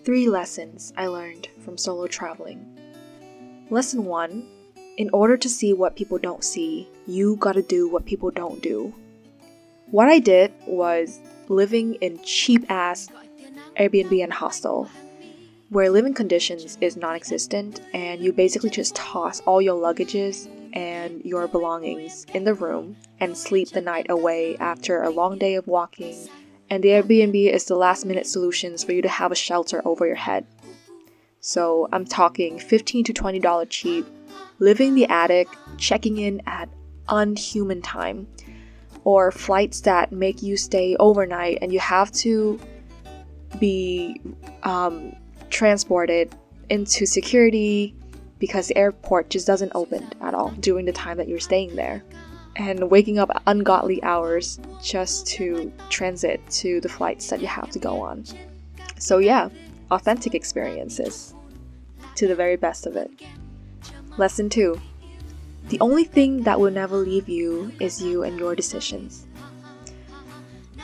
3 lessons I learned from solo traveling. Lesson 1. In order to see what people don't see, you gotta do what people don't do. What I did was living in cheap-ass Airbnb and hostel, where living conditions is non-existent and you basically just toss all your luggages and your belongings in the room and sleep the night away after a long day of walking, and the Airbnb is the last-minute solutions for you to have a shelter over your head. So I'm talking $15 to $20 cheap, living in the attic, checking in at unhuman time, or flights that make you stay overnight and you have to be transported into security because the airport just doesn't open at all during the time that you're staying there, and waking up at ungodly hours just to transit to the flights that you have to go on. So yeah, authentic experiences to the very best of it. Lesson 2. The only thing that will never leave you is you and your decisions.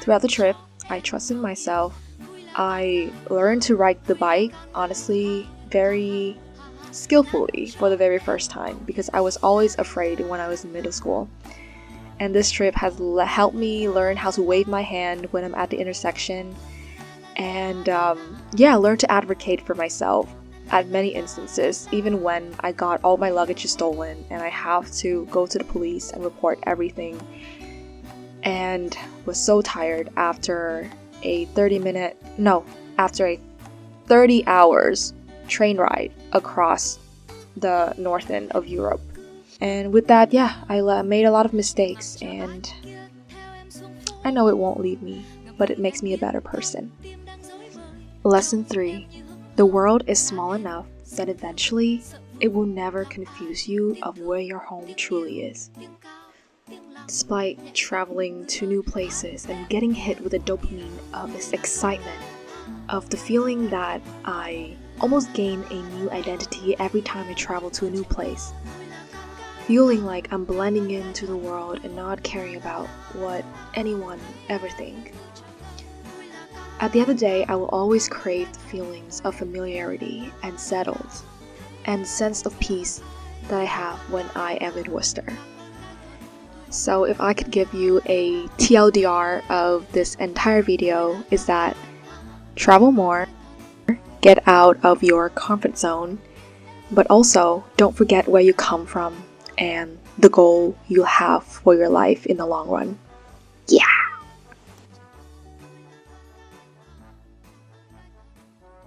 Throughout the trip, I trusted myself. I learned to ride the bike, honestly, very skillfully for the very first time because I was always afraid when I was in middle school. And this trip has helped me learn how to wave my hand when I'm at the intersection and learn to advocate for myself at many instances, even when I got all my luggage stolen and I have to go to the police and report everything, and was so tired after a 30 hours train ride across the north end of Europe. And with that, I made a lot of mistakes, and I know it won't leave me, but it makes me a better person. Lesson 3. The world is small enough that eventually it will never confuse you of where your home truly is. Despite traveling to new places and getting hit with the dopamine of this excitement, of the feeling that I almost gain a new identity every time I travel to a new place, feeling like I'm blending into the world and not caring about what anyone ever think. At the end of the day, I will always crave the feelings of familiarity and settled, and sense of peace that I have when I am in Worcester. So if I could give you a TLDR of this entire video, is that travel more, get out of your comfort zone, but also don't forget where you come from and the goal you have for your life in the long run.